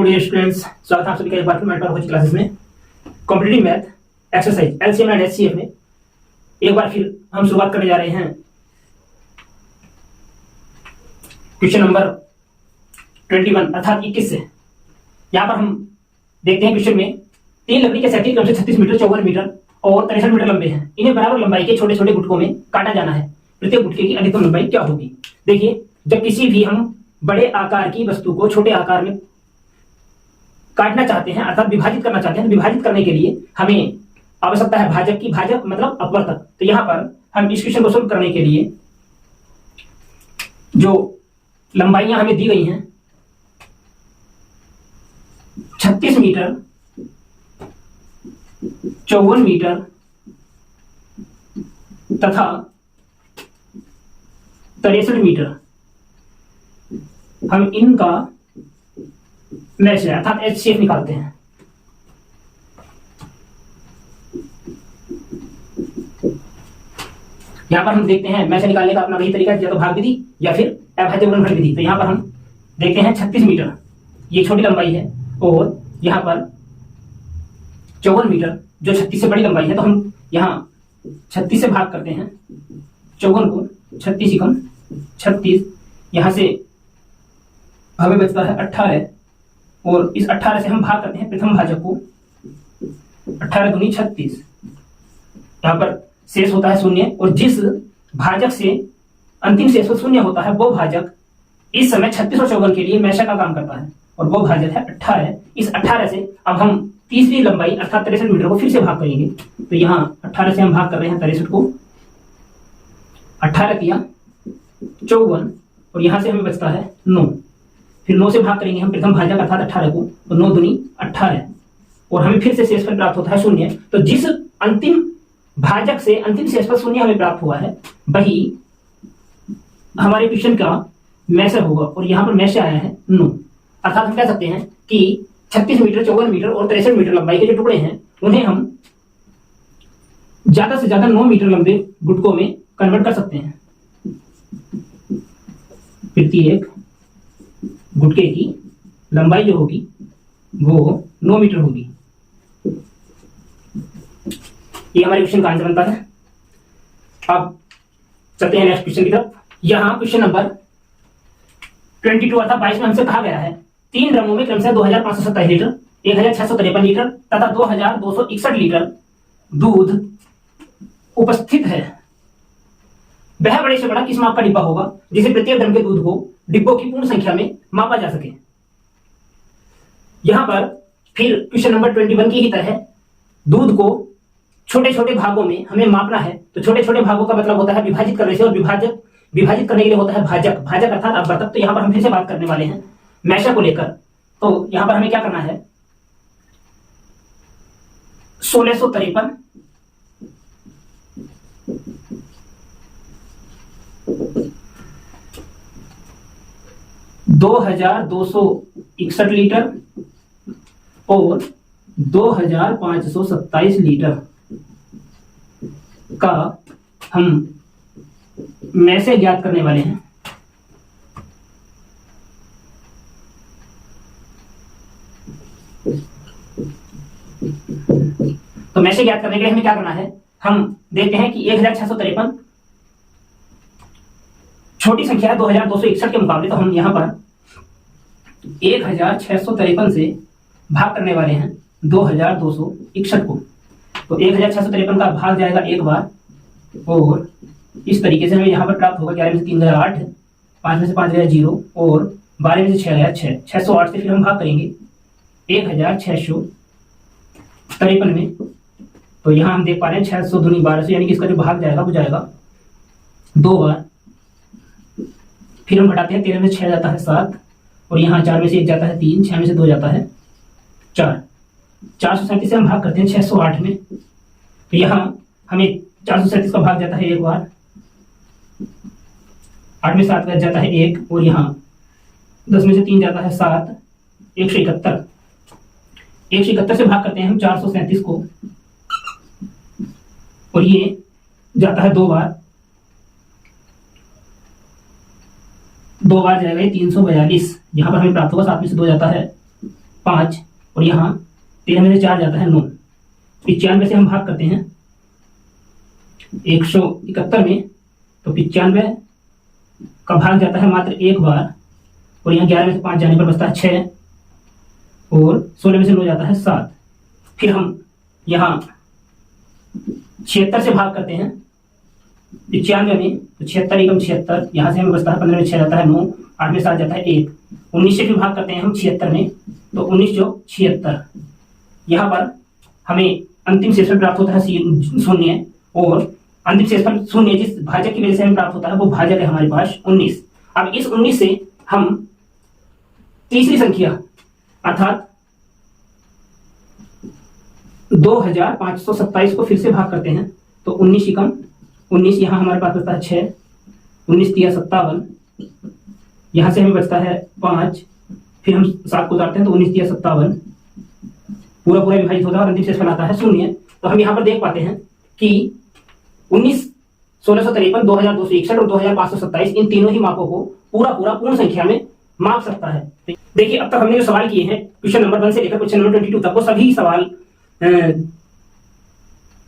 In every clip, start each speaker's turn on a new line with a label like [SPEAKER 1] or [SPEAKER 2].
[SPEAKER 1] Good day students, स्वागत है आप सभी का एक बार फिर मेंटर कोचिंग क्लासेस में competitive math exercise LCM and HCF में एक बार फिर हम शुरुआत करने जा रहे हैं क्वेश्चन नंबर 21 अर्थात 21 से। यहाँ पर हम देखते हैं क्वेश्चन में 3 लकड़ी के सेट क्रम से 36 मीटर, 54 मीटर और 63 मीटर लंबे हैं। इन्हें बराबर लंबाई के छोटे छोटे गुटकों में काटा जाना है। प्रत्येक गुटके की अधिकतम लंबाई क्या होगी? देखिए, जब किसी भी हम बड़े आकार की वस्तु को छोटे आकार में काटना चाहते हैं अर्थात विभाजित करना चाहते हैं, तो विभाजित करने के लिए हमें आवश्यकता है भाजक की। भाजक मतलब अपवर्तक। तो यहाँ पर हम इस क्वेश्चन को सोल्व करने के लिए जो लंबाइयां हमें दी गई हैं 36 मीटर, 54 मीटर तथा 63 मीटर, हम इनका मैच अर्थात एचसीएफ निकालते हैं। यहां पर हम देखते हैं मैच निकालने का अपना वही तरीका है, या तो भाग विधि या फिर अभाज्य गुणनफल विधि। तो यहां पर हम देखते हैं 36 मीटर ये छोटी लंबाई है और यहां पर 54 मीटर जो 36 से बड़ी लंबाई है। तो हम यहां 36 से भाग करते हैं 54 को, 36 एकम 36, यहां से हमें बचता है 18 और इस 18 से हम भाग करते हैं प्रथम भाजक को। 18 दूनी 36, यहाँ पर शेष होता है शून्य और जिस भाजक से अंतिम शेष शून्य होता है वो भाजक इस समय 36 और 54 के लिए मैशा का काम करता है और वो भाजक है 18। इस 18 से अब हम तीसरी लंबाई अर्थात 63 मीटर को फिर से भाग करेंगे। तो यहाँ 18 से हम भाग कर रहे हैं 63 को, 18 किया 54 और यहां से हमें बचता है 9। फिर 9 से भाग करेंगे हम प्रथम भाजक अर्थात 18 को, तो 9 दूनी 18 और हमें फिर से शेषफल प्राप्त होता है शून्य। तो जिस अंतिम भाजक से अंतिम शेषफल शून्य हमें प्राप्त हुआ है वही हमारे क्वेश्चन का मैशर होगा और यहाँ पर मैशर आया है 9। अर्थात हम कह सकते हैं कि 36 मीटर, 54 मीटर और 63 मीटर लंबाई के जो टुकड़े हैं उन्हें हम ज्यादा से ज्यादा 9 मीटर लंबे गुटकों में कन्वर्ट कर सकते हैं। प्रत्येक गुटके की लंबाई जो होगी वो 9 मीटर होगी। ये हमारे क्वेश्चन का आंसर बनता है। अब चलते हैं नेक्स्ट क्वेश्चन की तरफ। यहां क्वेश्चन नंबर 22 अर्थात 22 में हमसे कहा गया है 3 ड्रमों में क्रमशः 2527 लीटर, 1653 लीटर तथा 2261 लीटर दूध उपस्थित है। वह बड़े से बड़ा किस माप का डिब्बा होगा जिसे प्रत्येक ड्रम के दूध को डिब्बों की पूर्ण संख्या में मापा जा सके? यहां पर फिर क्वेश्चन नंबर 21 की ही तरह दूध को छोटे छोटे भागों में हमें मापना है। तो छोटे छोटे भागों का मतलब होता है विभाजित करने से, और विभाजित करने के लिए होता है भाजक। भाजक अर्थात अपवर्तक। तो यहां पर हम फिर से बात करने वाले हैं मैशा को लेकर। तो यहां पर हमें क्या करना है 1653 2261 लीटर और 2527 लीटर का हम मैशे ज्ञात करने वाले हैं। तो मैशे ज्ञात करने के लिए हमें क्या करना है, हम देखते हैं कि 1653 छोटी संख्या है 2261 के मुकाबले। तो हम यहां पर 1653 से भाग करने वाले हैं 2261 को। तो 1653 का भाग जाएगा एक बार और इस तरीके से हमें यहाँ पर प्राप्त होगा 11 में से 3 गया 8, 5 में से 5 गया 0 और 12 में से 6 गया 6। 608 से फिर हम भाग करेंगे 1653 में। तो यहाँ हम देख पा रहे हैं 600 दूनी 1200, यानी कि इसका जो भाग जाएगा वो जाएगा 2 बार। फिर हम घटाते हैं 13 में से 6 जाता है 7 और यहाँ 4 में से 1 जाता है 3, 6 में से 2 जाता है 4। 437 से हम भाग करते हैं 608 में। तो यहाँ हमें 437 का भाग जाता है एक बार, 8 में 7 गज जाता है 1 और यहाँ 10 में से 3 जाता है 7, 171 से भाग करते हैं हम 437 को और ये जाता है 2 बार, दो बार जाएगा ये 342, यहाँ पर हमें प्राप्त होगा 7 में से 2 जाता है 5 और यहाँ 13 में से 4 जाता है 9। 95 से हम भाग करते हैं 171 में, तो 95 का भाग जाता है मात्र एक बार और यहाँ 11 में से 5 जाने पर बचता है 6 और 16 में से 9 जाता है 7। फिर हम यहाँ 76 से भाग करते हैं 95 में, तो 76 एकम 76, यहाँ से हमें बचता है 15 में 6 जाता है 9, 8 में 7 जाता है 1। 19 से फिर भाग करते हैं हम 76 में, तो 19 जो 76, यहाँ पर हमें अंतिम शेषफल प्राप्त होता है 0 और अंतिम शेषफल 0 जिस भाजक की वजह से हमें प्राप्त होता है वो भाजक है हमारे पास 19। अब इस 19 से हम तीसरी संख्या अर्थात 2527 को फिर से भाग करते हैं, तो 19 एकम 19, यहाँ हमारे पास बचता है 6, 19 तिया 57, यहाँ से हमें बचता है 5, फिर हम 7 को उतारते हैं तो 19 तिया 57, पूरा पूरा विभाजित होता है और अंतिम शेषफल आता है 0। तो हम यहाँ पर देख पाते हैं कि 19, 1653, 2261 और 2527 इन तीनों ही मापों को पूरा पूरा पूर्ण संख्या में माप सकता है। देखिए अब तक हमने जो सवाल किए हैं क्वेश्चन नंबर 1 से लेकर क्वेश्चन नंबर 22 तक, वो सभी सवाल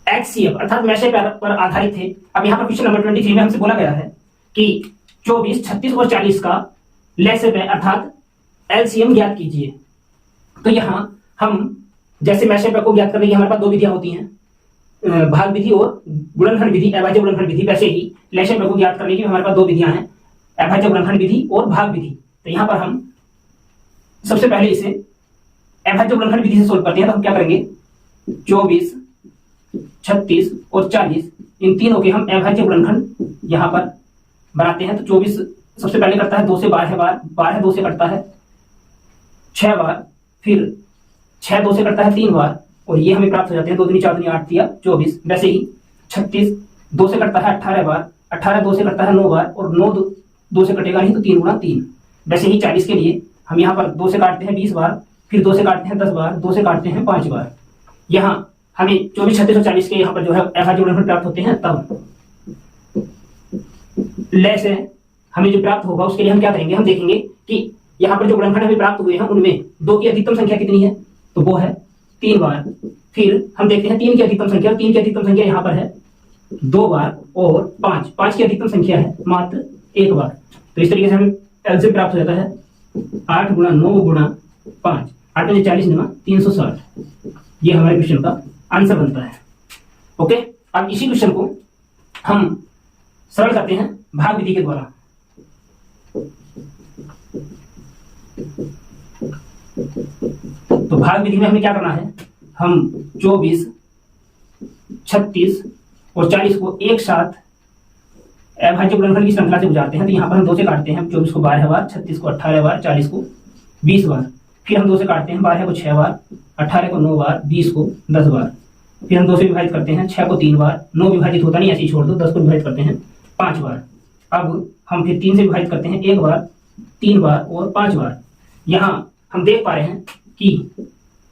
[SPEAKER 1] HCF अर्थात मैशे पर आधारित थे। अब यहाँ पर क्वेश्चन नंबर 23 में हमसे बोला गया है कि 24, 36 और 40 का लेसेपे अर्थात LCM ज्ञात कीजिए। तो यहाँ हम जैसे मैशे को ज्ञात करने की हमारे पास दो विधियां होती हैं, भाग विधि और गुणनखंड विधि, अभाज्य गुणनखंड विधि, वैसे ही लेसेपे को ज्ञात करने की हमारे पास दो विधियां हैं, अभाज्य गुणनखंड विधि और भाग विधि। तो यहाँ पर हम सबसे पहले इसे अभाज्य गुणनखंड विधि से सोल्व करते हैं। तो हम क्या करेंगे, 24, 36 और 40 इन तीनों के हम अभाज्य गुणनखंड यहाँ पर बनाते हैं। तो 24 सबसे पहले करता है 2 से 12 बार, 12 2 से कटता है 6 बार, फिर 6 2 से कटता है 3 बार और ये हमें प्राप्त हो जाते हैं 2 दूनी 4 दूनी 8 दिया 24। वैसे ही 36 2 से कटता है 18 बार, 18 2 से कटता है 9 बार और 9 2 से कटेगा नहीं तो 3 गुणा 3। वैसे ही 40 के लिए हम यहाँ पर 2 से काटते हैं 20 बार, फिर 2 से काटते हैं 10 बार, 2 से काटते हैं 5 बार। यहाँ हमें 24, 36 और 40 के यहाँ पर जो है अभाज्य गुणनखंड प्राप्त होते हैं। तब ले से हमें जो प्राप्त होगा उसके लिए हम क्या करेंगे, हम देखेंगे कि यहाँ पर जो गुणनखंड हमें प्राप्त हुए हैं उनमें 2 की अधिकतम संख्या कितनी है, तो वो है 3 बार। फिर हम देखते हैं 3 की अधिकतम संख्या, 3 की अधिकतम संख्या यहाँ पर है 2 बार और 5 की अधिकतम संख्या है मात्र 1 बार। तो इस तरीके से हमें एलसीएम प्राप्त हो जाता है 8 गुणा 9 गुणा 5, 8 में 40 गुणा 360। ये हमारे क्वेश्चन का आंसर बनता है। ओके, अब इसी क्वेश्चन को हम सरल करते हैं भाग विधि के द्वारा। तो भाग विधि में हमें क्या करना है, हम 24, 36 और 40 को एक साथ अभाज्य गुणनखंड की श्रृंखला से गुजारते हैं। तो यहाँ पर हम 2 से काटते हैं, 24 को 12 बार, 36 को 18 बार, 40 को 20 बार। फिर हम 2 से काटते हैं, 12 को 6 बार, 18 को 9 बार, 20 को 10 बार। फिर हम 2 से विभाजित करते हैं, 6 को 3 बार, 9 विभाजित होता नहीं ऐसे ही छोड़ दो, 10 को विभाजित करते हैं 5 बार। अब हम फिर 3 से विभाजित करते हैं 1 बार, 3 बार और 5 बार। यहाँ हम देख पा रहे हैं कि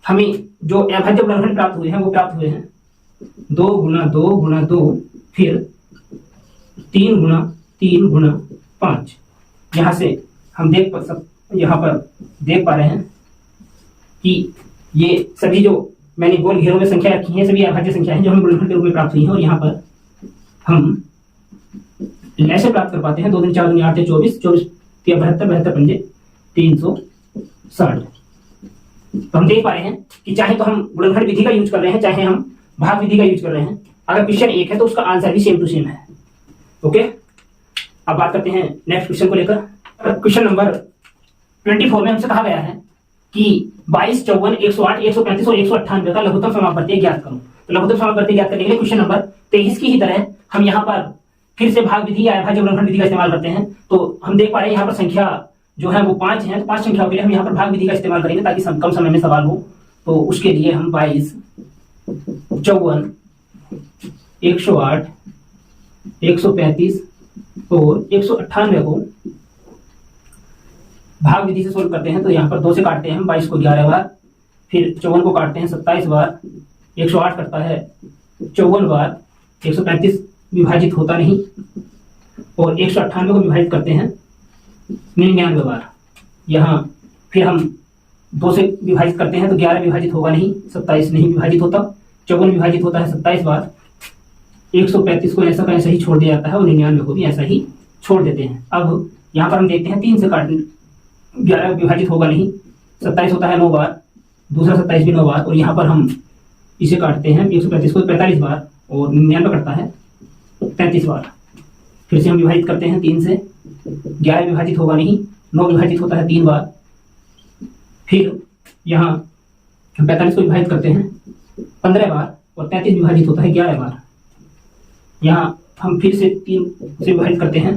[SPEAKER 1] हमें जो अभाज्य गुणनखंड प्राप्त हुए हैं वो प्राप्त हुए हैं 2 गुणा 2 गुणा 2, फिर 3 गुणा 3 गुणा 5। यहाँ से हम यहाँ पर देख पा रहे हैं कि ये सभी जो मैंने गोल घेरों में संख्या रखी है सभी अभाज्य संख्या है जो हमें गुणनखंड के रूप में प्राप्त हुई है। और यहाँ पर हम लैसे प्राप्त कर पाते हैं, 2 दूनी 4 दूनी 8 24, 24 तिया 72, 72 पंजे 360। तो हम देख पा रहे हैं कि चाहे तो हम गुणनखंड विधि का यूज कर रहे हैं, चाहे हम भाग विधि का यूज कर रहे हैं, अगर क्वेश्चन एक है तो उसका आंसर भी सेम टू सेम है। ओके, अब बात करते हैं नेक्स्ट क्वेश्चन को लेकर। क्वेश्चन नंबर 24 में हमसे कहा गया है कि 22, 54, 108, 135 और 198 का लघुत्तम समापवर्ती ज्ञात करो। तो लघुत्तम समापवर्ती ज्ञात करने के लिए क्वेश्चन नंबर 23 की ही तरह हम यहाँ पर फिर से भाग विधि या अभाज्य गुणनखंड विधि का इस्तेमाल करते हैं। तो हम देख पा रहे हैं यहाँ पर संख्या जो है वो 5 है, तो 5 संख्याओं के लिए हम यहाँ पर भाग विधि का इस्तेमाल करेंगे ताकि कम समय में सवाल हो। तो उसके लिए हम 22, 54, 108, 135 और 198 को भाग विधि से सोल्व करते हैं। तो यहाँ पर 2 से काटते हैं हम 22 को 11 बार, फिर 54 को काटते हैं 27 बार, 108 करता है 54 बार, 135 विभाजित होता नहीं और 198 को विभाजित करते हैं 99 बार। यहाँ फिर हम 2 से विभाजित करते हैं तो 11 विभाजित होगा नहीं, 27 नहीं विभाजित होता। 54 विभाजित होता है 27 बार। 135 को ऐसा का ऐसा ही छोड़ दिया जाता है और 99 को भी ऐसा ही छोड़ देते हैं। अब यहाँ पर हम देखते हैं 3 से काट 11 विभाजित होगा नहीं, 27 होता है 9 बार, दूसरा 27 भी 9 बार, और यहाँ पर हम इसे काटते हैं 135 को 45 बार और 99 कटता है 33 बार। फिर से हम विभाजित करते हैं 3 से, 11 विभाजित होगा नहीं, 9 विभाजित होता है 3 बार। फिर यहाँ 45 को विभाजित करते हैं 15 बार और 33 विभाजित होता है 11 बार। यहाँ हम फिर से 3 से विभाजित करते हैं,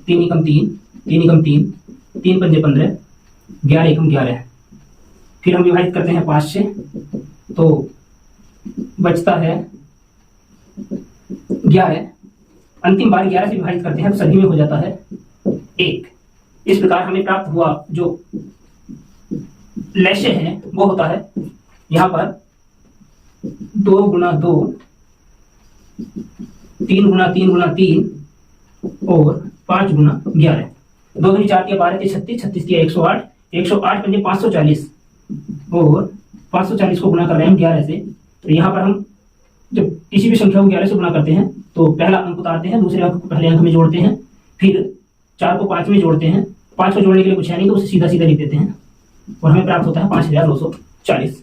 [SPEAKER 1] 3 एकम 3, 3 एकम 3, 3 पंजे 15, 11 एकम 11। फिर हम विभाजित करते हैं 5 से, तो बचता है 11। अंतिम बार 11 से विभाजित करते हैं तो सभी में हो जाता है 1। इस प्रकार हमें प्राप्त हुआ जो लक्ष्य है वो होता है यहाँ पर 2 गुना 2, 3 गुना 3 गुना 3 और 5 गुना 11। 2 दूनी 4 दिया 12 दिया 36, 36 दिया 108, 108 पंजे 540 और 540 को गुना कर रहे हैं हम 11 से। तो यहाँ पर हम जब किसी भी संख्या को 11 से गुना करते हैं तो पहला अंक उतारते हैं, दूसरे अंक को पहले अंक में जोड़ते हैं, फिर 4 को 5 में जोड़ते हैं। 5 को जोड़ने के लिए कुछ है नहीं तो उसे सीधा सीधा लिख देते हैं और हमें प्राप्त होता है 5240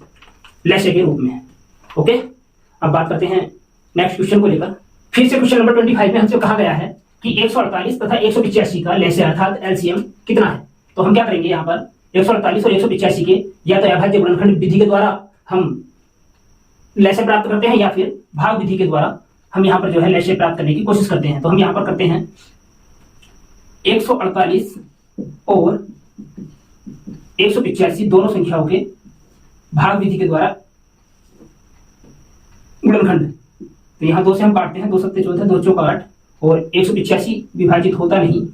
[SPEAKER 1] लक्ष्य के रूप में। ओके, अब बात करते हैं नेक्स्ट क्वेश्चन को लेकर। फिर से क्वेश्चन नंबर 25 में हमसे कहा गया है कि 148 तथा 185 का लक्ष्य अर्थात एलसीएम कितना है। तो हम क्या करेंगे, यहाँ पर 148 और 185 के या तो अभाज्य गुणनखंड विधि के द्वारा हम लक्ष्य प्राप्त करते हैं या फिर भाग विधि के द्वारा हम यहाँ पर जो है लक्ष्य प्राप्त करने की कोशिश करते हैं। तो हम यहाँ पर करते हैं 148 और 185 दोनों संख्याओं के भाग विधि के द्वारा गुणनखंड। तो यहाँ 2 से हम काटते हैं, 2 सत्ते 14, 2 चौक 8 और 185 विभाजित होता नहीं।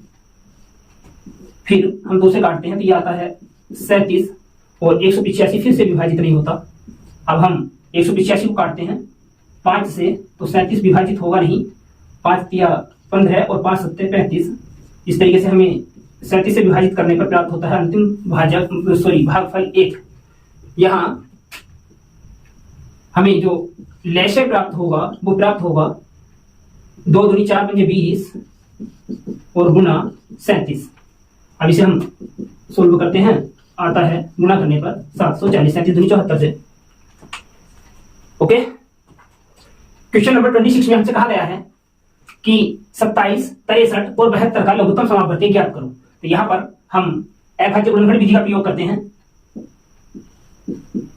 [SPEAKER 1] फिर हम 2 से काटते हैं तो ये आता है 37 और 185 फिर से विभाजित नहीं होता। अब हम 185 को काटते हैं 5 से तो 37 विभाजित होगा नहीं, 5 दिया 15 और 5 सत्ते 35। इस तरीके से हमें 37 से विभाजित करने पर प्राप्त होता है अंतिम भागफल 1। यहाँ हमें जो लक्ष्य प्राप्त होगा वो प्राप्त होगा 2 दूनी 4 पंजे 20 और गुना 37। अब इसे हम सोल्व करते हैं, आता है गुना करने पर 740, 37 दूनी 74 से। ओके, क्वेश्चन नंबर 26 में हमसे कहा गया है कि 27, 63 और 72 का लघुत्तम समापवर्ती ज्ञात करो। तो यहाँ पर हम अभाज्य गुणनखंड विधि का प्रयोग करते हैं।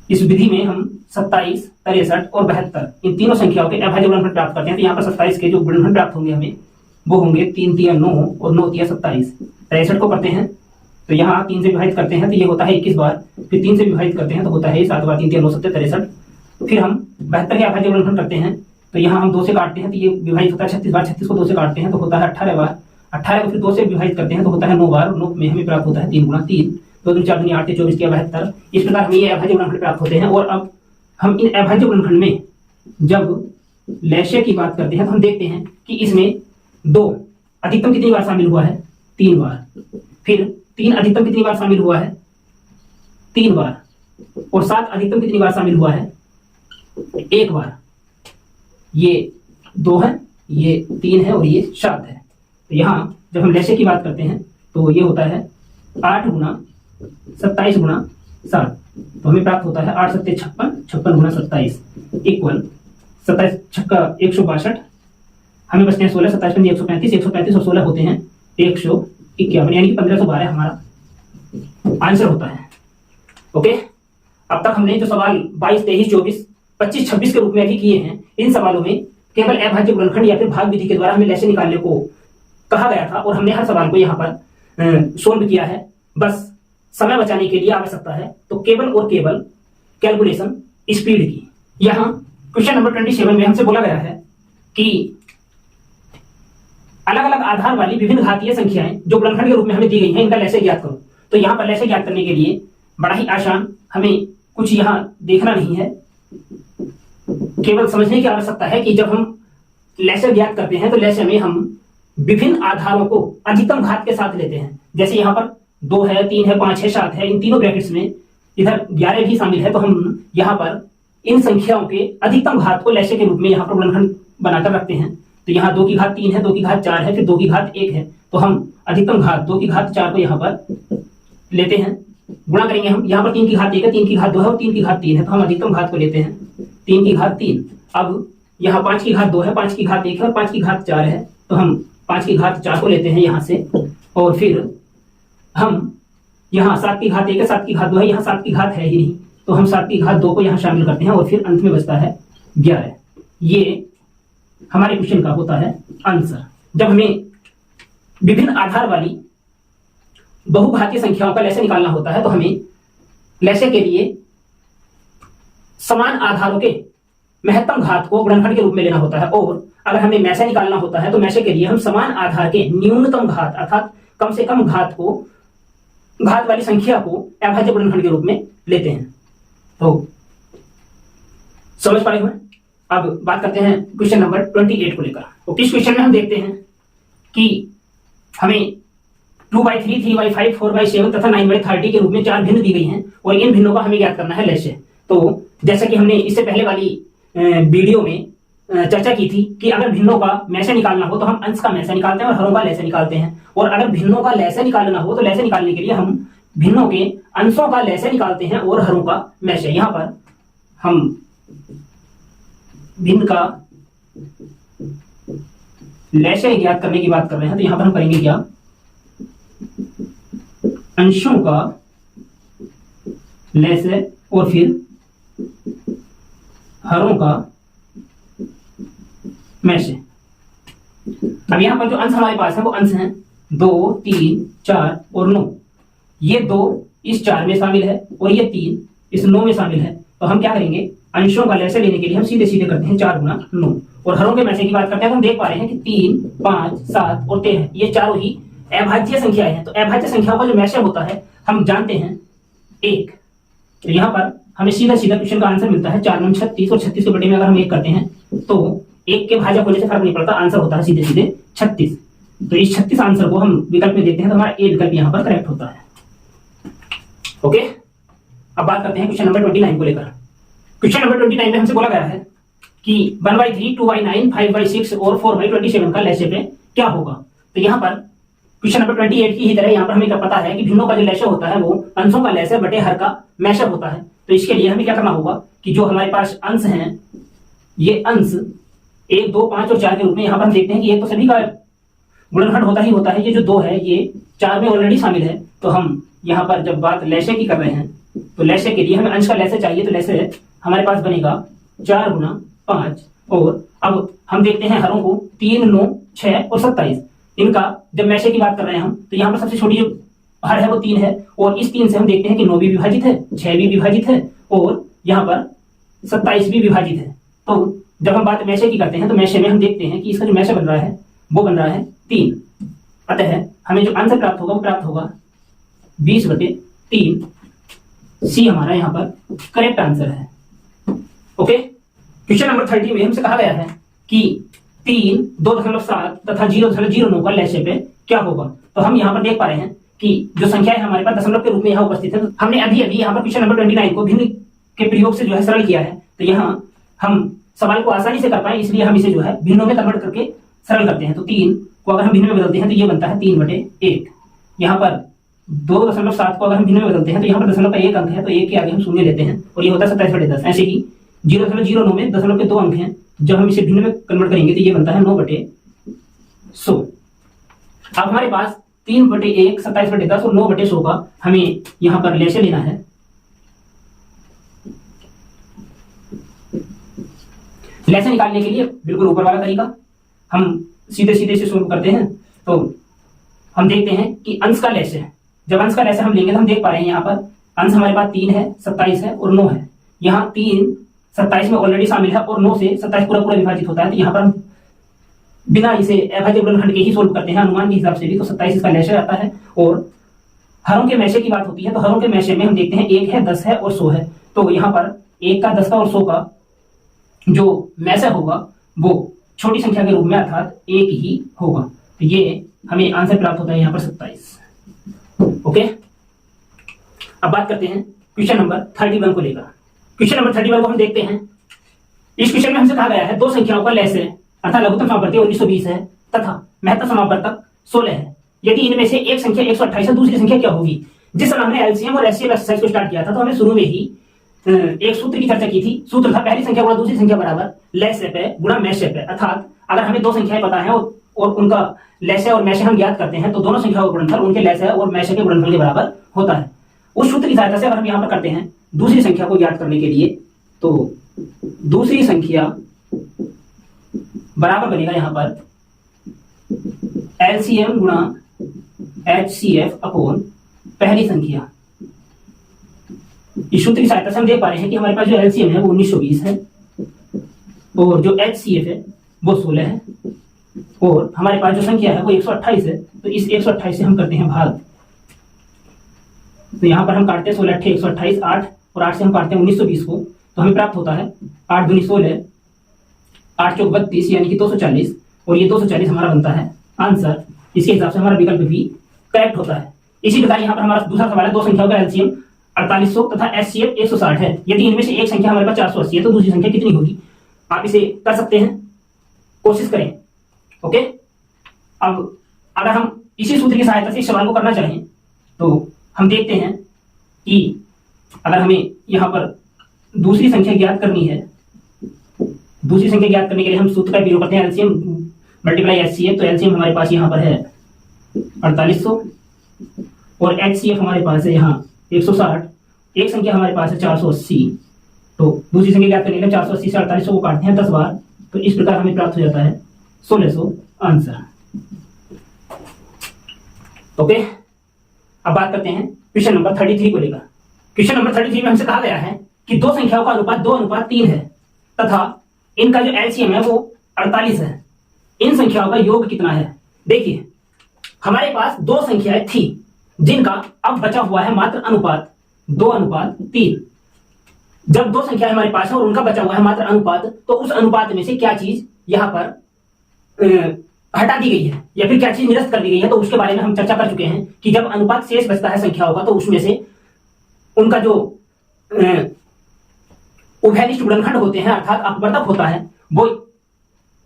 [SPEAKER 1] इस विधि में हम 27, 63 और 72 इन तीनों संख्याओं के अभाज्य गुणनखंड प्राप्त करते हैं। तो यहाँ पर 27 के जो गुणनखंड प्राप्त होंगे हमें वो होंगे 3 तिया 9 और 9 तिया 27। 63 को करते हैं तो यहाँ 3 से विभाजित करते हैं तो ये होता है 21 बार, फिर 3 से विभाजित करते हैं तो होता है 7 बार, 3 तिया 9 7 63। फिर हम 72 के अभाज्य गुणनखंड करते हैं तो यहाँ हम 2 से काटते हैं तो ये विभाजित होता है 36 बार, 36 को 2 से काटते हैं तो होता है 18 बार, 18 को फिर 2 से विभाजित करते हैं तो होता है 9 बार, 9 में हमें प्राप्त होता है 3 गुना 3, 2 दूनी 4 दूनी 8 24 तिया 72। इस प्रकार हमें ये अभाज्य गुणनखंड प्राप्त होते हैं। और अब हम इन अभाज्य गुणनखंड में जब लक्ष्य की बात करते हैं तो हम देखते हैं कि इसमें 2 अधिकतम कितनी बार शामिल हुआ है, 3 बार। फिर 3 अधिकतम कितनी बार शामिल हुआ है, 3 बार। और 7 अधिकतम कितनी बार शामिल हुआ है, 1 बार। ये 2 है, ये 3 है और ये 7 है। तो यहाँ जब हम लक्ष्य की बात करते हैं तो ये होता है 8 गुना 27 गुना 7। तो हमें प्राप्त होता है 8 सत्ते 56, 56 गुना 27 इक्वल 27 छक्का 162। हमें बचते हैं 16, 27 पंजे 135, 135 और 16 होते हैं 151, यानी कि 1512 हमारा आंसर होता है। ओके, अब तक हमने जो सवाल 22, 23, 24, 25, 26 के रूप में अभी किए हैं, इन सवालों में केवल अभाज्य गुणनखंड या फिर भाग विधि के द्वारा हमें लक्ष्य निकालने को कहा गया था और हमने हर सवाल को यहाँ पर सोल्व किया है। बस समय बचाने के लिए आवश्यकता है तो केवल और केवल कैलकुलेशन स्पीड की। यहाँ क्वेश्चन नंबर 27 में हमसे बोला गया है कि अलग अलग आधार वाली विभिन्न घातीय संख्याएं जो गुणनखंड के रूप में हमें दी गई हैं, इनका लक्ष्य ज्ञात करो। तो यहाँ पर लक्ष्य ज्ञात करने के लिए बड़ा ही आसान, हमें कुछ यहाँ देखना नहीं है, केवल समझने की आवश्यकता है कि जब हम लक्ष्य ज्ञात करते हैं तो लक्ष्य में हम विभिन्न आधारों को अधिकतम घात के साथ लेते हैं। जैसे यहाँ पर 2 है, 3 है, 5 है, 7 है, इन तीनों ब्रैकेट्स में इधर 11 भी शामिल है, तो हम यहाँ पर इन संख्याओं के अधिकतम घात को लैसे के रूप में यहाँ पर गुणनखंड बनाकर रखते हैं। तो यहाँ 2 की घात 3 है, 2 की घात 4 है, फिर 2 की घात 1 है, तो हम अधिकतम घात 2 की घात 4 को यहाँ पर लेते हैं, गुणा करेंगे हम। यहाँ पर 3 की घात 1 है, 3 की घात 2 है और 3 की घात 3 है, तो हम अधिकतम घात को लेते हैं 3 की घात 3। अब यहाँ 5 की घात 2 है, 5 की घात 1 है और 5 की घात 4 है, तो हम 5 की घात 4 को लेते हैं यहाँ से। और फिर हम यहाँ 7 की घात 1 है, 7 की घात 2 है, यहाँ 7 की घात है ही नहीं, तो हम 7 की घात 2 को यहाँ शामिल करते हैं और फिर अंत में बचता है 11। ये हमारे क्वेश्चन का होता है आंसर। जब हमें विभिन्न आधार वाली बहुघातीय संख्याओं का लैसे निकालना होता है, तो हमें लैसे के लिए समान आधारों के महत्तम घात को गुणनखंड के रूप में लेना होता है, और अगर हमें मैसे निकालना होता है तो मैसे के लिए हम समान आधार के न्यूनतम घात अर्थात कम से कम घात वाली संख्या को अभाज्य गुणनखंड के रूप में लेते हैं। तो समझ पाए हुए? अब बात करते हैं क्वेश्चन नंबर 28 को लेकर। तो इस क्वेश्चन में हम देखते हैं कि हमें 2/3, 3/5, 4/7 तथा 9/30 के रूप में 4 भिन्न दी गई हैं और इन भिन्नों का हमें ज्ञात करना है लैसे। तो जैसा कि हमने इससे पहले वाली वीडियो में चर्चा की थी कि अगर भिन्नों का मैसे निकालना हो तो हम अंश का मैसे निकालते हैं और हरों का लैसे निकालते हैं, और अगर भिन्नों का लैसे निकालना हो तो लैसे निकालने के लिए हम भिन्नों के अंशों का लैसे निकालते हैं और हरों का मैसे। यहां पर हम भिन्न का लैसे ज्ञात करने की बात कर रहे हैं, तो यहां पर हम करेंगे क्या, अंशों का लैसे और फिर हरों का मैसे। अब यहां पर जो अंश हमारे पास है वो अंश हैं 2, 3, 4 और 9। ये 2 इस 4 में शामिल है और ये 3 इस 9 में शामिल है। तो हम क्या करेंगे, अंशों का लैसे लेने के लिए हम सीधे सीधे करते हैं 4 गुना 9, और हरों के मैसे की बात करते हैं तो हम देख पा रहे हैं कि 3, 5, 7 और 13 ये चारों ही अभाज्य संख्याएं हैं। तो अभाज्य संख्याओं का जो मैसे होता है हम जानते हैं 1। तो यहाँ पर हमें सीधा सीधा क्वेश्चन का आंसर मिलता है 4 9 36, और 36 के बटे में अगर हम 1 करते हैं तो 1 के भाजक होने से फर्क नहीं पड़ता, आंसर होता है सीधे सीधे 36। तो इस 36 आंसर को हम विकल्प में देते हैं तो हमारा ए विकल्प यहाँ पर करेक्ट होता है। ओके, अब बात करते हैं क्वेश्चन नंबर 29 को लेकर। क्वेश्चन नंबर 29 में हमसे बोला गया है कि 1/3, 2/9, 5/6 और 4/27 का लैसे पे क्या होगा। तो यहाँ पर क्वेश्चन नंबर 28 की ही तरह यहाँ पर हमें क्या पता है कि भिन्नों का जो लैसे होता है वो अंशों का लैसे बटे हर का मैसे होता है। तो इसके लिए हमें क्या करना होगा कि जो हमारे पास अंश हैं, ये अंश 1, 2, 5 और 4 के रूप में यहाँ पर हम देखते हैं कि एक तो सभी का गुणनखंड होता ही होता है, ये जो 2 है ये 4 में ऑलरेडी शामिल है। तो हम यहाँ पर जब बात लैसे की कर रहे हैं तो लैसे के लिए हमें अंश का लैसे चाहिए, तो लैसे हमारे पास बनेगा 4 गुना 5। और अब हम देखते हैं हरों को 3, 9, 6 और 27। इनका जब मैसे की बात कर रहे हैं हम, तो यहाँ पर सबसे छोटी जो हर है वो 3 है, और इस 3 से हम देखते हैं कि 9 भी विभाजित है, 6 भी विभाजित है और यहाँ पर 27 भी विभाजित है। तो जब हम बात मैसे की करते हैं तो मैसे में हम देखते हैं कि इसका जो मैसे बन रहा है वो बन रहा है 3। अतः हमें जो आंसर प्राप्त होगा वो प्राप्त होगा 20/3। सी हमारा यहाँ पर करेक्ट आंसर है। ओके, क्वेश्चन नंबर 30 में हमसे कहा गया है कि 3, 2.7 तथा 0.09 का लैसे पे क्या होगा। तो हम यहाँ पर देख पा रहे हैं कि जो संख्या है हमारे पास दशमलव के रूप में यहाँ उपस्थित है। हमने अभी यहाँ पर क्वेश्चन नंबर 29 को भिन्न के प्रयोग से जो है सरल किया है। तो यहाँ हम सवाल को आसानी से कर पाए इसलिए हम इसे जो है भिन्नों में कन्वर्ट करके सरल करते हैं। तो 3 को अगर हम भिन्न में बदलते हैं तो ये बनता है 3/1। यहाँ पर 2.7 को अगर हम भिन्न में बदलते हैं तो यहाँ पर दशमलव का 1 अंक है, तो 1 के आगे हम शून्य लेते हैं और ये होता है 27/10। ऐसे ही 0.09 में दशमलव के 2 अंक हैं, जब हम इसे भिन्न में कन्वर्ट करेंगे तो ये बनता है 9/100। अब हमारे पास 3/1, 27/10 और 9/100 का हमें यहाँ पर लैसे लेना है। लैसे निकालने के लिए बिल्कुल ऊपर वाला तरीका, हम सीधे सीधे से शुरू करते हैं। तो हम देखते हैं कि अंश का लैसे, जब अंश का लैसे हम लेंगे तो हम देख पा रहे हैं यहाँ पर अंश हमारे पास 3 है, 27 है और 9 है। यहाँ 3 27 में ऑलरेडी शामिल है और 9 से 27 पूरा पूरा विभाजित होता है। तो यहाँ पर हम बिना इसे अभाज्य गुणनखंड के ही सोल्व करते हैं अनुमान के हिसाब से भी, तो 27 इसका लैसे आता है। और हरों के मैसे की बात होती है तो हरों के मैसे में हम देखते हैं 1 है, 10 है और 100 है। तो यहाँ पर 1 का, 10 का और 100 का जो मैसे होगा वो छोटी संख्या के रूप में अर्थात 1 ही होगा। तो ये हमें आंसर प्राप्त होता है यहाँ पर 27। ओके, अब बात करते हैं क्वेश्चन नंबर 31 को लेकर। क्वेश्चन नंबर 31 को हम देखते हैं। इस क्वेश्चन में हमसे कहा गया है दो संख्याओं का लैसे अर्थात लघुत्तम समापवर्ती 1920 है तथा महत्तम समापवर्तक 16 है। यदि इनमें से एक संख्या 128 है, दूसरी संख्या क्या होगी? जिस समय हमने एलसीएम और एचसीएफ एक्सरसाइज को स्टार्ट किया था तो हमने शुरू में ही एक सूत्र की चर्चा की थी। सूत्र था पहली संख्या गुणा दूसरी संख्या बराबर लैसे पे गुणा मैसे पे। अर्थात अगर हमें दो संख्याएं पता है और उनका लैसे और मैसे हम ज्ञात करते हैं तो दोनों संख्याओं का गुणनफल उनके लैसे और मैसे के गुणनफल के बराबर होता है। उस सूत्र की सहायता से अगर हम यहाँ पर करते हैं दूसरी संख्या को ज्ञात करने के लिए तो दूसरी संख्या बराबर बनेगा यहाँ पर एलसीएम गुणा एचसीएफ अपॉन पहली संख्या। इस सूत्र की सहायता से हम देख पा रहे हैं कि हमारे पास जो एलसीएम है वो 1920 है और जो एचसीएफ है वो 16 है और हमारे पास जो संख्या है वो 128 है। तो इस 128 से हम करते हैं भाग। तो यहां पर हम काटते हैं 16 8 128 8 और 8 से हम काटते हैं 1920 को तो हमें प्राप्त होता है 8 दूनी 16 8 चौक 32 यानी कि 240 और ये 240 हमारा बनता है आंसर। इसके हिसाब से हमारा विकल्प भी करेक्ट होता है। इसी प्रकार यहाँ पर हमारा दूसरा सवाल है दो संख्याओं का एलसीएम 4800 तथा एचसीएफ 160 है। यदि इनमें से एक संख्या हमारे पास 480 है तो दूसरी संख्या कितनी होगी? आप इसे कर सकते हैं, कोशिश करें। ओके, अब अगर हम इसी सूत्र की सहायता से इस सवाल को करना चाहें तो हम देखते हैं कि अगर हमें यहाँ पर दूसरी संख्या ज्ञात करनी है, दूसरी संख्या ज्ञात करने के लिए हम सूत्र का उपयोग करते हैं एलसीएम मल्टीप्लाई एचसीएफ। तो एलसीएम हमारे पास यहाँ पर है 4800 और एचसीएफ हमारे पास है यहाँ 160। एक संख्या हमारे पास है 480। तो दूसरी संख्या ज्ञात करने के लिए 480 से 4800 को काटते हैं 10 बार तो इस प्रकार हमें प्राप्त हो जाता है 1600 आंसर। ओके, अब बात करते हैं क्वेश्चन नंबर 33 को लेकर। क्वेश्चन नंबर 33 में हमसे कहा गया है कि दो संख्याओं का अनुपात 2:3 है तथा इनका जो एलसीएम है वो 48 है। इन संख्याओं का योग कितना है? देखिए, हमारे पास दो संख्याएं थी जिनका अब बचा हुआ है मात्र अनुपात 2:3। जब दो संख्याएं हमारे पास है और उनका बचा हुआ है मात्र अनुपात, तो उस अनुपात में से क्या चीज यहां पर हटा दी गई है या फिर क्या चीज निरस्त कर दी गई है, तो उसके बारे में हम चर्चा कर चुके हैं कि जब अनुपात शेष बचता है संख्याओं का तो उसमें से उनका जो उभयनिष्ठ गुणनखंड होते हैं अर्थात अपवर्तक होता है वो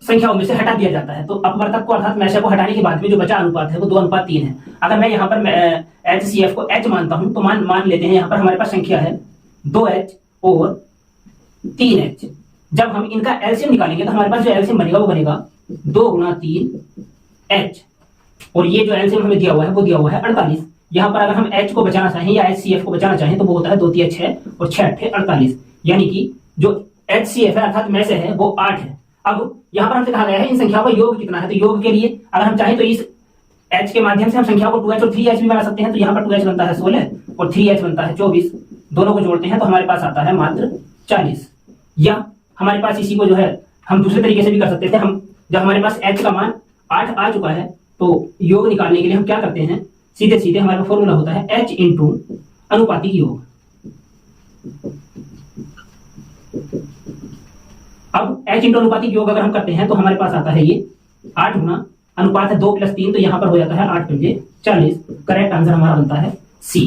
[SPEAKER 1] संख्याओं में से हटा दिया जाता है। तो अपवर्तक को अर्थात मैसे को हटाने के बाद में जो बचा अनुपात है वो 2:3 है। अगर मैं यहाँ पर एचसीएफ को एच मानता हूं तो मान लेते हैं यहाँ पर हमारे पास संख्या है 2h और 3h। जब हम इनका एलसीएम निकालेंगे तो हमारे पास जो एलसीएम बनेगा वो बनेगा 2 × 3h और ये जो एलसीएम हमें दिया हुआ है वो दिया हुआ है 48। यहाँ पर अगर हम h को बचाना चाहें या एचसीएफ को बचाना चाहें तो वो होता है 2 × 3 = 6 और 6 × 8 = 48 यानी कि जो एचसीएफ है अर्थात में से है वो 8 है। अब यहाँ पर हमसे कहा गया है इन संख्याओं का योग कितना है। तो योग के लिए अगर हम चाहें तो इस h के माध्यम से हम संख्याओं को 2h और 3h भी बना सकते हैं। तो यहाँ पर 2h बनता है 16 और 3h बनता है 24। दोनों को जोड़ते हैं तो हमारे पास आता है मात्र 40। या हमारे पास इसी को जो है हम दूसरे तरीके से भी कर सकते थे। हम जब हमारे पास h का मान 8 आ चुका है तो योग निकालने के लिए हम क्या करते हैं, सीधे सीधे हमारे पास फॉर्मूला होता है h × अनुपातिक योग। अब h × अनुपातिक योग अगर हम करते हैं तो हमारे पास आता है ये 8 गुना अनुपात है 2 + 3 तो यहाँ पर हो जाता है 8 × 5 = 40। करेक्ट आंसर हमारा बनता है सी।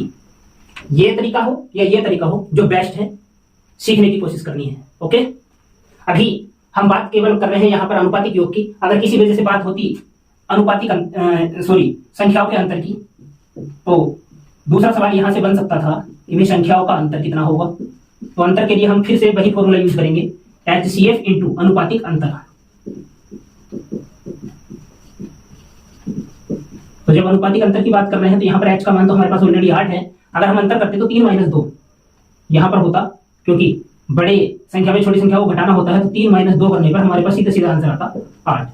[SPEAKER 1] ये तरीका हो या ये तरीका हो, जो बेस्ट है सीखने की कोशिश करनी है। ओके, अभी हम बात केवल कर रहे हैं यहाँ पर अनुपातिक योग की। अगर किसी वजह से बात होती अनुपातिक संख्याओं के अंतर की तो दूसरा सवाल यहाँ से बन सकता था कि संख्याओं का अंतर कितना होगा। तो अंतर के लिए हम फिर से वही फॉर्मूला यूज करेंगे एचसीएफ × अनुपातिक अंतर। तो जब अनुपातिक अंतर की बात कर रहे हैं तो यहाँ पर h का मान तो हमारे पास ऑलरेडी 8 है। अगर हम अंतर करते तो 3 - 2 यहाँ पर होता, क्योंकि बड़े संख्या में छोटी संख्या को घटाना होता है। तो 3 - 2 करने पर हमारे पास सीधा सीधा आंसर आता 8।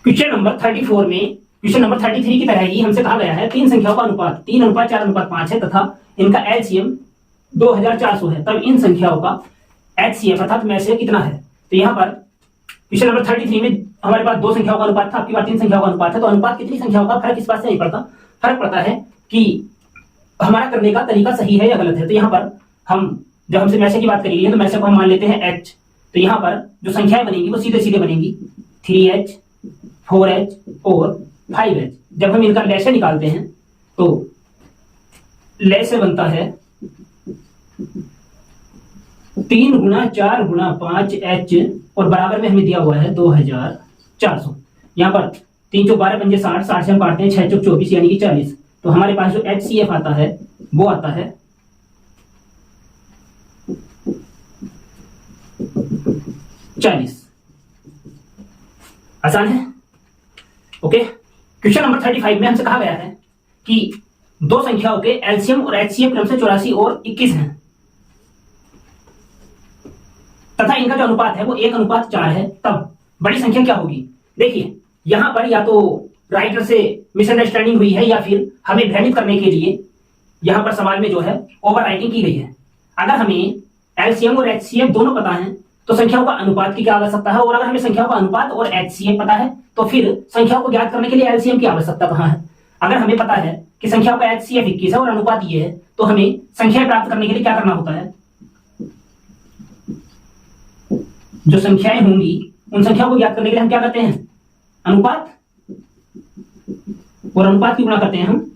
[SPEAKER 1] क्वेश्चन नंबर 34 में क्वेश्चन नंबर 33 की तरह ही हमसे कहा गया है तीन संख्याओं का अनुपात 3:4:5 है तथा इनका एलसीएम 2400 है। तब इन संख्याओं का एचसीएफ अर्थात में से कितना है? तो यहाँ पर क्वेश्चन नंबर 33 में हमारे पास दो संख्याओं का अनुपात था, आपकी बात तीन संख्याओं का अनुपात है। तो अनुपात कितनी संख्याओं का फर्क इस बात से नहीं पड़ता, फर्क पड़ता है कि हमारा करने का तरीका सही है या गलत है। तो यहाँ पर हम जब हमसे मैसे की बात करेंगे तो मैसे को हम मान लेते हैं h। तो यहाँ पर जो संख्याएं बनेंगी वो सीधे सीधे बनेंगी 3h 4h और 5h। जब हम इनका लैसे निकालते हैं तो लैसे बनता है 3 गुना 4 गुना 5 एच और बराबर में हमें दिया हुआ है 2400। यहाँ पर 3 चौक 12 पंजे 60, 60 से हम काटते हैं 6 चौक 24 यानी कि 40। तो हमारे पास जो HCF आता है वो आता है 40। आसान है। ओके, क्वेश्चन नंबर 35 में हमसे कहा गया है कि दो संख्याओं के एलसीएम और एचसीएफ क्रम से 84 और 21 हैं तथा इनका जो अनुपात है वो 1:4 है, तब बड़ी संख्या क्या होगी। देखिए यहां पर या तो राइटर से मिसअंडरस्टैंडिंग हुई है या फिर हमें भ्रमित करने के लिए यहां पर सवाल में जो है ओवर राइटिंग की गई है। अगर हमें एलसीएम और एचसीएफ दोनों पता है तो संख्याओं का अनुपात की क्या आवश्यकता है, और अगर हमें संख्याओं का अनुपात और एचसीएफ पता है तो फिर संख्याओं को ज्ञात करने के लिए एलसीएम की आवश्यकता कहां है। अगर हमें पता है कि संख्याओं का एचसीएफ 21 है और अनुपात ये है तो हमें संख्या प्राप्त करने के लिए क्या करना होता है, जो संख्याएं होंगी उन संख्याओं को ज्ञात करने के लिए हम क्या करते हैं, अनुपात, और अनुपात की गुणा करते हैं हम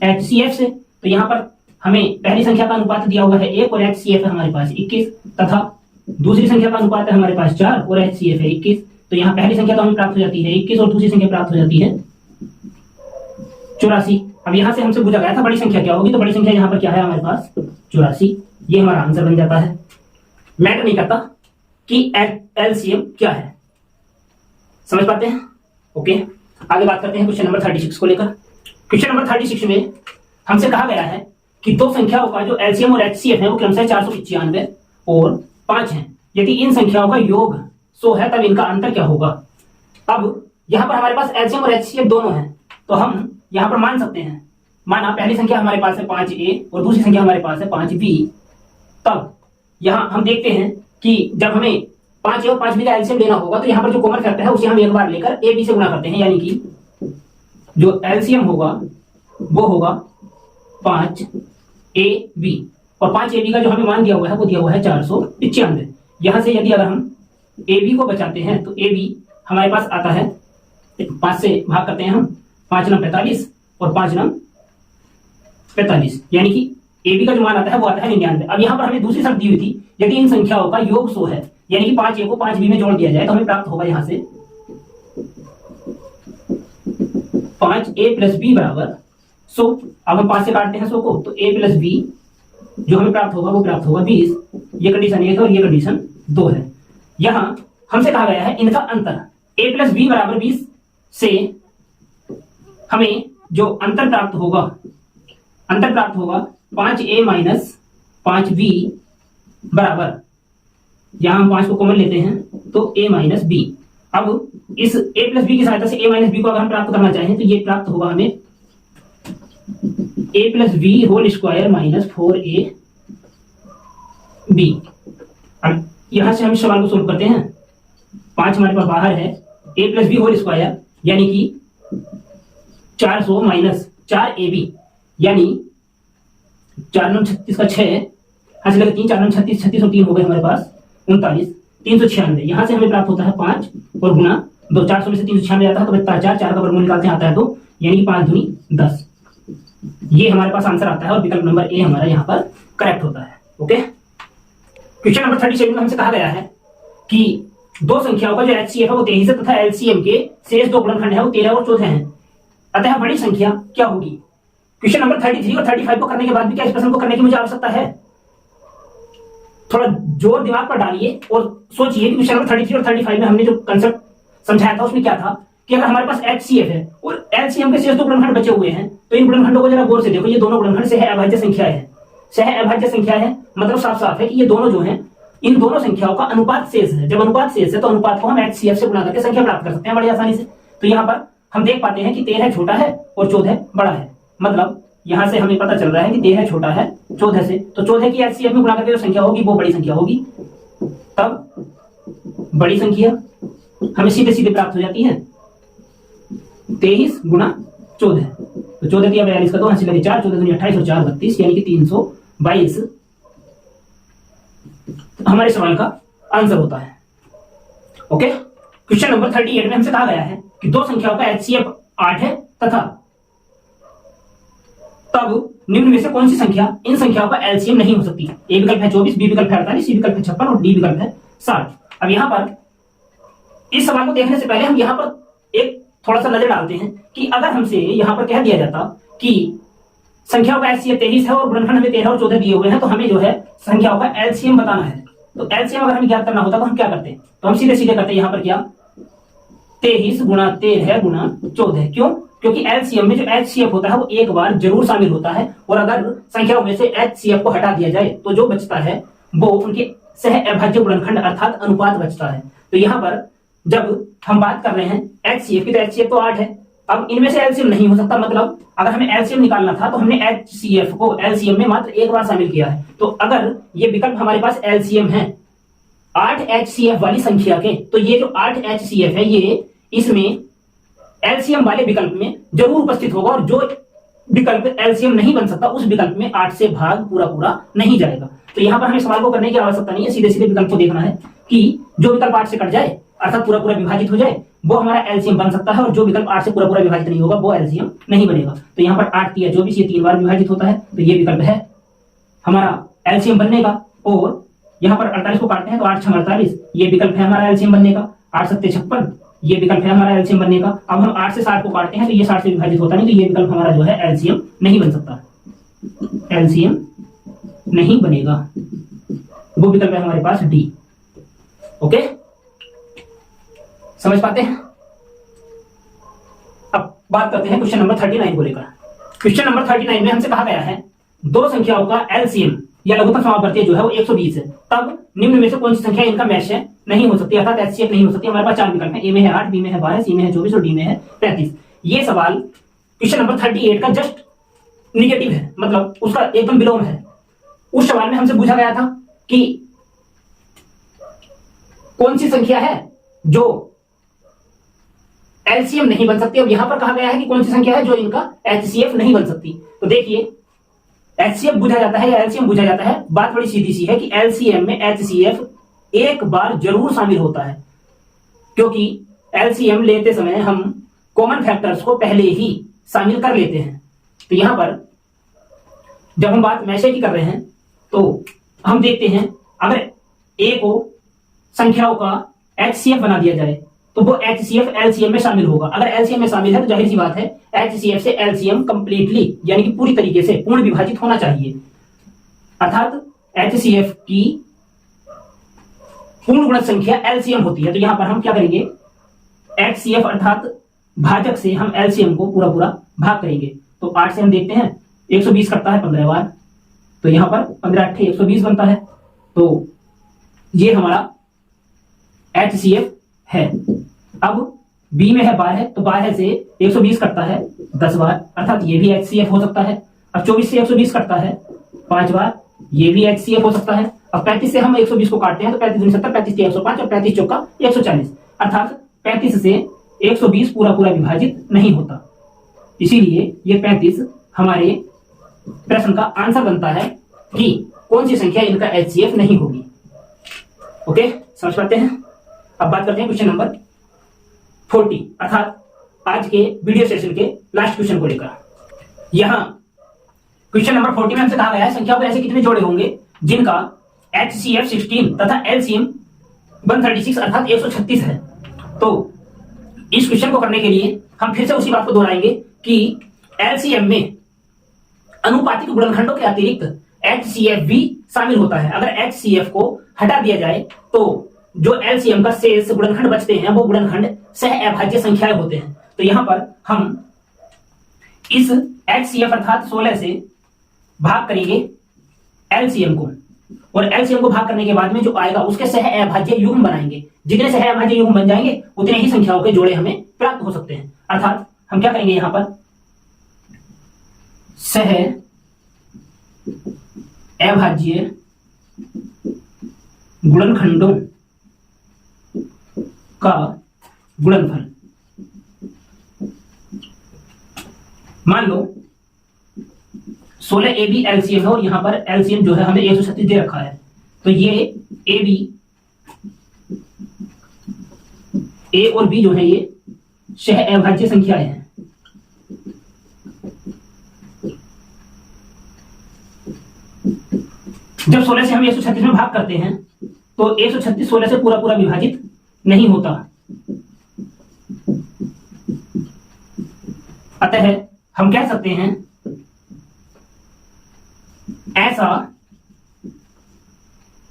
[SPEAKER 1] एचसीएफ से। तो यहां पर हमें पहली संख्या का अनुपात दिया हुआ है 1 और एचसीएफ है हमारे पास 21 तथा दूसरी संख्या का अनुपात है हमारे पास 4 और एचसीएफ है 21। तो यहाँ पहली संख्या तो हमें प्राप्त हो जाती है 21 और दूसरी संख्या प्राप्त हो जाती है 84। अब यहां से हमसे पूछा गया था बड़ी संख्या क्या होगी, तो बड़ी संख्या यहाँ पर क्या है हमारे पास 84। ये हमारा आंसर बन जाता है। मैटर नहीं करता कि एलसीएम क्या है, समझ पाते हैं। ओके, आगे बात करते हैं क्वेश्चन नंबर 36 को लेकर। क्वेश्चन नंबर 36 में हमसे कहा गया है कि दो संख्याओं का जो एलसीएम और एचसीएफ है वो क्रमशः 495 और 5 है। यदि इन संख्याओं का योग 100 है तब इनका अंतर क्या होगा। अब यहां पर हमारे पास एलसीएम और एचसीएफ दोनों हैं तो हम यहां पर मान सकते हैं, माना पहली संख्या हमारे पास है 5a और दूसरी संख्या हमारे पास है 5b। तब यहां हम देखते हैं कि जब हमें 5a और 5b का एलसीएम लेना होगा तो यहां पर जो कॉमन फैक्टर है उसे हम एक बार लेकर ab से गुणा करते हैं, यानी कि जो एलसीएम होगा वो होगा 5ab और 5ab का जो हमें मान दिया हुआ है वो दिया हुआ है 495। यहां से यदि अगर हम ab को बचाते हैं तो ab हमारे पास आता है 5 से भाग करते हैं हम 5 9 45 और 5 9 45, यानी कि ab का जो मान आता है वो आता है 99। अब यहाँ पर हमें दूसरी शर्त दी हुई थी यदि इन संख्याओं का योग 100 है, यानी कि 5a को 5b में जोड़ दिया जाए तो हमें प्राप्त होगा यहाँ से 5a प्लस b बराबर 100। अब हम 5 से काटते हैं 100 को तो a प्लस b जो हमें प्राप्त होगा वो प्राप्त होगा 20। ये कंडीशन 1 है और ये कंडीशन 2 है। यहां हमसे कहा गया है इनका अंतर a प्लस b बराबर 20 से हमें जो अंतर प्राप्त होगा 5a माइनस 5b बराबर, यहां हम 5 को कॉमन लेते हैं तो a माइनस b। अब इस a प्लस b की सहायता से a माइनस b को अगर हम प्राप्त करना चाहें तो ये प्राप्त होगा हमें a plus b whole square minus 4ab। अब यहां से हम इस सवाल को सोल्व करते हैं। 5 हमारे पास बाहर है, a plus b whole square यानी कि 400 माइनस 4ab यानी 4 9 36 का 6 हाथ लगे 3 4 9 36 36 और 3 हो गए हमारे पास 39 396। यहां से हमें प्राप्त होता है 5 और गुना 2, 400 में से 396 आता है तो बचता है 4, 4 का वर्गमूल निकालते हैं आता है 2, यानी कि 5 दूनी 10। ये हमारे पास आंसर आता है और विकल्प नंबर ए हमारा यहाँ पर करेक्ट होता है। ओके, क्वेश्चन नंबर 37 में हमसे कहा गया है कि दो संख्याओं का जो एचसीएफ है वो 23 है तथा एलसीएम के शेष दो गुणनखंड है वो 13 और 14 हैं, अतः बड़ी संख्या क्या होगी। क्वेश्चन नंबर 33 और 35 को करने के बाद भी क्या इस प्रश्न को करने की मुझे आवश्यकता है। थोड़ा जोर दिमाग पर डालिए और सोचिए कि क्वेश्चन नंबर 33 और 35 में हमने जो कंसेप्ट समझाया था उसमें क्या था कि अगर हमारे पास एचसीएफ है और एलसीएम के शेष दो गुणनखंड बचे हुए हैं तो इन गुणनखंडों को जरा गौर से देखो। ये दोनों गुणनखंड सह अभाज्य संख्या है, सह अभाज्य संख्या है मतलब साफ साफ है कि ये दोनों जो हैं इन दोनों संख्याओं का अनुपात शेष है। जब अनुपात शेष है तो अनुपात को हम एचसीएफ से गुणा करके संख्या प्राप्त कर सकते हैं बड़ी आसानी से। तो यहाँ पर हम देख पाते हैं कि 13 छोटा है और 14 बड़ा है, मतलब यहां से हमें पता चल रहा है कि 13 छोटा है 14 से, तो 14 की एचसीएफ में गुणा करके जो संख्या होगी वो बड़ी संख्या होगी। तब बड़ी संख्या हमें सीधे सीधे प्राप्त हो जाती है 23 गुणा 14, तो 14 दिया 42 का 2 हासिल लगे 4, 14 दूनी 28 और 4 32 यानी कि 322 हमारे सवाल का आंसर होता है। ओके, क्वेश्चन नंबर 38 में हमसे कहा गया है कि दो संख्याओं का एचसीएफ 8 है तथा तब निम्न में से कौन सी संख्या इन संख्याओं का एलसीएम नहीं हो सकती? ए विकल्प है 24, बी विकल्प है 48, सी विकल्प है 56 और डी विकल्प है 60। अब यहाँ पर इस सवाल को देखने से पहले हम यहाँ पर एक थोड़ा सा नजर डालते हैं कि अगर हमसे यहाँ पर कह दिया जाता कि संख्याओं का एचसीएफ 23 है और गुणनखंड हमें 13 और 14 दिए हुए हैं, तो हमें जो है संख्याओं का एलसीएम बताना है। तो एलसीएम अगर हमें ज्ञात करना होता तो हम क्या करते? तो हम सीधे सीधे करते यहाँ पर क्या 23 गुणा 13 गुणा 14। क्यों? क्योंकि एलसीएम में जो एचसीएफ होता है वो एक बार जरूर शामिल होता है, और अगर संख्याओं में से एचसीएफ को हटा दिया जाए तो जो बचता है वो उनके सह अभाज्य गुणनखंड अर्थात अनुपात बचता है। तो यहाँ पर जब हम बात कर रहे हैं एचसीएफ की, तो एचसीएफ तो 8 है। अब इनमें से एलसीएम नहीं हो सकता, मतलब अगर हमें एलसीएम निकालना था तो हमने एचसीएफ को एलसीएम में मात्र एक बार शामिल किया है। तो अगर ये विकल्प हमारे पास एलसीएम है 8 एचसीएफ वाली संख्या के, तो ये जो 8 एचसीएफ है ये इसमें एलसीएम वाले विकल्प में जरूर उपस्थित होगा, और जो विकल्प एलसीएम नहीं बन सकता उस विकल्प में 8 से भाग पूरा पूरा नहीं जाएगा। तो यहाँ पर हमें सवाल को करने की आवश्यकता नहीं है, सीधे सीधे विकल्प को देखना है कि जो विकल्प 8 से कट जाए अर्थात पूरा पूरा विभाजित हो जाए वो हमारा एलसीएम बन सकता है, और जो विकल्प 8 से पूरा पूरा विभाजित नहीं होगा वो एलसीएम नहीं बनेगा। तो यहाँ पर 8 3 24 ये 3 बार विभाजित होता है, तो ये विकल्प है हमारा एलसीएम बनने का। और यहाँ पर 48 को काटते हैं तो 8 6 48 ये विकल्प है हमारा एलसीएम बनने का। 8 7 56 ये विकल्प है हमारा एलसीएम बनने का। अब हम 8 से 60 को काटते हैं तो ये 60 से विभाजित होता नहीं, तो ये विकल्प हमारा जो है एलसीएम नहीं बन सकता, एलसीएम नहीं बनेगा। वो विकल्प है हमारे पास डी। ओके, समझ पाते हैं? अब बात करते हैं क्वेश्चन नंबर 39 को लेकर। क्वेश्चन नंबर 39 में हमसे कहा गया है दो संख्याओं का एलसीएम या लघुत्तम समावर्ती जो है वो 120 है, तब निम्न में से कौन सी संख्या इनका मैच है नहीं हो सकती, अर्थात एचसीएफ नहीं हो सकती। हमारे पास 4 विकल्प हैं, ए में है 8, बी में है 12, सी में है 24 और डी में है 35। ये सवाल क्वेश्चन नंबर 38 का जस्ट निगेटिव है, मतलब उसका एकदम विलोम है। उस सवाल में हमसे पूछा गया था कि कौन सी संख्या है जो एलसीएम नहीं बन सकती। अब यहां पर कहा गया है कि कौन सी संख्या है जो इनका एचसीएफ नहीं बन सकती। तो देखिए एचसीएफ बुझा जाता है या एलसीएम बुझा जाता है, बात बड़ी सीधी सी है कि एलसीएम में एचसीएफ एक बार जरूर शामिल होता है, क्योंकि एलसीएम लेते समय हम कॉमन फैक्टर्स को पहले ही शामिल कर लेते हैं। तो यहां पर जब हम बात मैशे की कर रहे हैं तो हम देखते हैं अगर ए को संख्याओं का एचसीएफ बना दिया जाए तो वो एचसीएफ एलसीएम में शामिल होगा। अगर एलसीएम में शामिल है तो जाहिर सी बात है एचसीएफ से एलसीएम कंप्लीटली यानी कि पूरी तरीके से पूर्ण विभाजित होना चाहिए, अर्थात एचसीएफ की पूर्ण गुणक संख्या एलसीएम होती है। तो यहां पर हम क्या करेंगे, एचसीएफ अर्थात भाजक से हम एलसीएम को पूरा पूरा भाग करेंगे। तो 8 से हम देखते हैं 120 करता है 15 बार, तो यहां पर 15 8 120 बनता है। तो ये हमारा एचसीएफ है। अब बी में है 12, तो 12 से 120 कटता है 10 बार, अर्थात ये भी एचसीएफ हो सकता है। अब 24 से 120 कटता है 5 बार, ये भी एचसीएफ हो सकता है। अब 35 से हम 120 को काटते हैं तो 35 दूनी 70, 35 105 और 35 चौका 140, अर्थात 35 से 120 पूरा पूरा विभाजित नहीं होता। इसीलिए ये 35 हमारे प्रश्न का आंसर बनता है कि कौन सी संख्या इनका एचसीएफ नहीं होगी। ओके, समझ पाते हैं? अब बात करते हैं क्वेश्चन नंबर 40 अर्थात आज के वीडियो सेशन के लास्ट क्वेश्चन को लेकर। यहां क्वेश्चन नंबर 40 में हमसे कहा गया है संख्याओं के ऐसे कितने जोड़े होंगे जिनका एचसीएफ 16 तथा एलसीएम 136 अर्थात 136 है। तो इस क्वेश्चन को करने के लिए हम फिर से उसी बात को दोहराएंगे कि एलसीएम में अनुपातिक गुणनखंडों के अतिरिक्त एचसीएफ भी शामिल होता है। अगर एचसीएफ को हटा दिया जाए तो जो एलसीएम का शेष गुणनखंड बचते हैं वो गुणनखंड सह अभाज्य संख्याएं होते हैं। तो यहां पर हम इस एचसीएफ अर्थात 16 से भाग करेंगे एलसीएम को, और एलसीएम को भाग करने के बाद में जो आएगा उसके सह अभाज्य युग्म बनाएंगे। जितने सह अभाज्य युग्म बन जाएंगे उतने ही संख्याओं के जोड़े हमें प्राप्त हो सकते हैं। अर्थात हम क्या करेंगे, यहां पर सह अभाज्य गुणनखंडों का गुणनफल, मान लो 16 AB एलसीएम है और यहां पर एलसीएम जो है हमें 136 दे रखा है। तो ये AB A और B जो है ये सह अभाज्य संख्याएं हैं। जब 16 से हम 136 में भाग करते हैं तो 136 16 से पूरा पूरा विभाजित नहीं होता, अतः हम कह सकते हैं ऐसा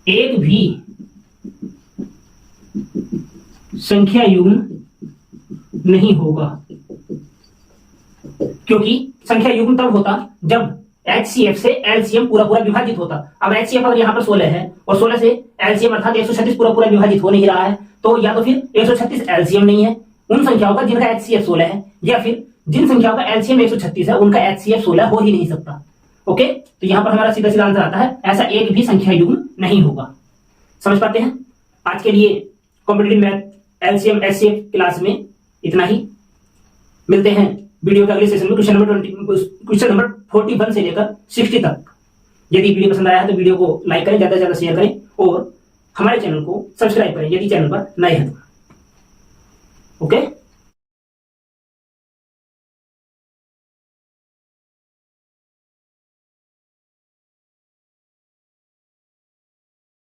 [SPEAKER 1] एक भी संख्या युग्म नहीं होगा, क्योंकि संख्या युग्म तब होता जब HCF से LCM पूरा पूरा विभाजित होता। अब HCF अगर यहाँ पर 16 है और 16 से LCM अर्थात 136 पूरा पूरा विभाजित हो नहीं रहा है, तो या तो फिर 136 LCM नहीं है उन संख्याओं का जिनका HCF 16 है, या फिर जिन संख्याओं का LCM 136 है उनका HCF 16 हो ही नहीं सकता। ओके, तो यहां पर हमारा सीधा सीधा आंसर आता है ऐसा एक भी संख्या युग्म नहीं होगा। समझ पाते हैं? आज के लिए competitive math LCM HCF class में इतना ही। मिलते हैं वीडियो के अगले सेशन में क्वेश्चन नंबर 41 से लेकर 60 तक। यदि वीडियो पसंद आया है तो वीडियो को लाइक करें, ज्यादा से ज्यादा शेयर करें और हमारे चैनल को सब्सक्राइब करें यदि चैनल पर नए हैं। ओके।